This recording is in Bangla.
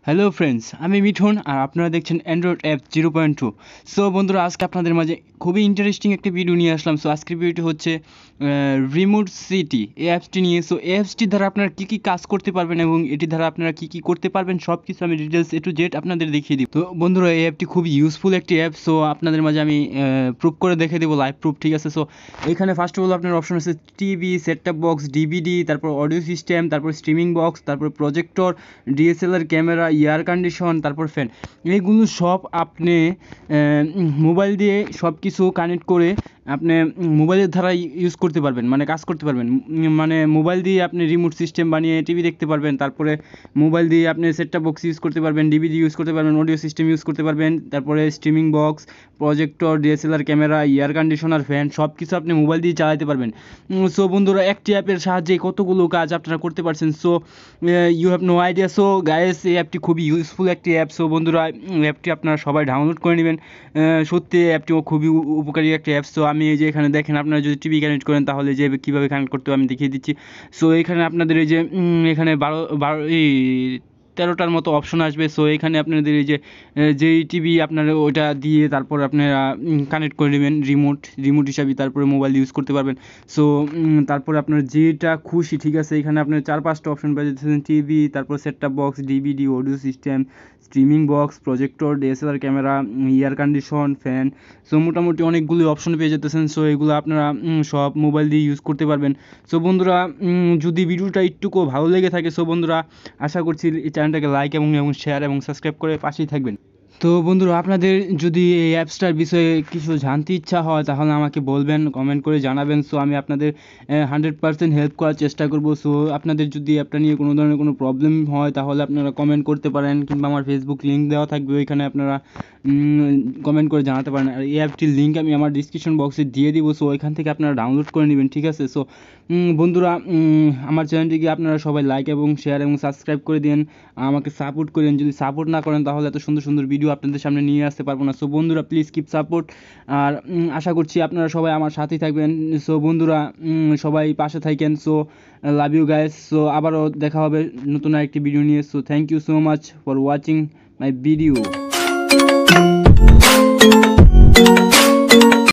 হ্যালো ফ্রেন্ডস, আমি মিঠুন আর আপনারা দেখছেন অ্যান্ড্রয়েড অ্যাপ 0.2। সো বন্ধুরা, আজকে আপনাদের মাঝে খুবই ইন্টারেস্টিং একটা ভিডিও নিয়ে আসলাম। সো আজকের ভিডিওটি হচ্ছে রিমোট সিটি এই অ্যাপসটি নিয়ে। সো এই অ্যাপসটির দ্বারা আপনারা কী কী কাজ করতে পারবেন এবং এটির দ্বারা আপনারা কী কী করতে পারবেন সব কিছু আমি ডিটেলস টু জেড আপনাদের দেখিয়ে দিব। তো বন্ধুরা, এই অ্যাপটি খুবই ইউজফুল একটি অ্যাপ। সো আপনাদের মাঝে আমি প্রুফ করে দেখে দেবো, লাইভ প্রুফ, ঠিক আছে। সো এখানে ফার্স্ট অফ অল আপনার অপশন আছে টিভি, সেটটপ বক্স, ডিভিডি, তারপর অডিও সিস্টেম, তারপর স্ট্রিমিং বক্স, তারপর projector, DSLR camera, air condition, তারপর ফ্যান। এইগুলো সব আপনি মোবাইল দিয়ে সব কিছু কানেক্ট করে আপনি মোবাইলের দ্বারা ইউজ করতে পারবেন, মানে কাজ করতে পারবেন। মানে মোবাইল দিয়ে আপনি রিমোট সিস্টেম বানিয়ে টিভি দেখতে পারবেন, তারপরে মোবাইল দিয়ে আপনি সেটটপ বক্স ইউজ করতে পারবেন, ডিভিডি ইউজ করতে পারবেন, অডিও সিস্টেম ইউজ করতে পারবেন, তারপরে streaming box, projector, DSLR camera, air conditioner, fan সব কিছু আপনি মোবাইল দিয়ে চালাতে পারবেন। সো বন্ধুরা, একটি অ্যাপের সাহায্যে কতগুলো কাজ আপনারা করতে পারছেন। So you have no idea. So guys, এই অ্যাপটি খুবই ইউজফুল একটি অ্যাপ। সো বন্ধুরা, অ্যাপটি আপনারা সবাই ডাউনলোড করে নেবেন। সত্যি অ্যাপটি খুবই উপকারী একটি অ্যাপ। সো আমি এই যে এখানে দেখেন, আপনারা যদি টিভি কানেক্ট করেন তাহলে যে কীভাবে কানেক্ট করতে হবে আমি দেখিয়ে দিচ্ছি। সো এখানে আপনাদের এই যে এখানে 13টার মতো অপশন আসবে। সো এখানে আপনাদের এই যে যেই টিভি আপনারা ওইটা দিয়ে তারপর আপনারা কানেক্ট করে নেবেন রিমোট হিসাবে, তারপরে মোবাইল ইউজ করতে পারবেন। সো তারপরে আপনার যেটা খুশি, ঠিক আছে। এখানে আপনার 4-5টা অপশন পেয়ে যাচ্ছেন, টিভি, তারপর set-top box, DVD, audio system, streaming box, projector, DSLR camera, air condition, fan. So মোটামুটি অনেকগুলো অপশন পেয়ে যেতেছেন। সো এগুলো আপনারা সব মোবাইল দিয়ে ইউজ করতে পারবেন। সো বন্ধুরা, যদি ভিডিওটা একটুকু ভালো লেগে থাকে, সো বন্ধুরা আশা করছি এই চ্যানেলটাকে লাইক এবং শেয়ার এবং সাবস্ক্রাইব করে পাশেই থাকবেন। তো বন্ধুরা, আপনাদের যদি এই অ্যাপসটার বিষয়ে কিছু জানতে ইচ্ছা হয় তাহলে আমাকে বলবেন, কমেন্ট করে জানাবেন। সো আমি আপনাদের 100% হেল্প করার চেষ্টা করব। সো আপনাদের যদি অ্যাপটা নিয়ে কোনো ধরনের কোনো প্রবলেম হয় তাহলে আপনারা কমেন্ট করতে পারেন, কিংবা আমার ফেসবুক লিঙ্ক দেওয়া থাকবে, ওইখানে আপনারা কমেন্ট করে জানাতে পারেন। আর এই অ্যাপটির লিঙ্ক আমি আমার ডিসক্রিপশন বক্সে দিয়ে দিব। সো ওইখান থেকে আপনারা ডাউনলোড করে নেবেন, ঠিক আছে। সো বন্ধুরা, আমার চ্যানেলটিকে আপনারা সবাই লাইক এবং শেয়ার এবং সাবস্ক্রাইব করে দিন, আমাকে সাপোর্ট করেন। যদি সাপোর্ট না করেন তাহলে এত সুন্দর সুন্দর ভিডিও আপনাদের সামনে নিয়ে আসতে পারবো না। সো বন্ধুরা, প্লিজ কিপ সাপোর্ট। আর আশা করছি আপনারা সবাই আমার সাথেই থাকবেন। সো বন্ধুরা, সবাই পাশে থাকেন। So love you guys. So আবারও দেখা হবে নতুন আরেকটি ভিডিও নিয়ে। So thank you so much for watching my video.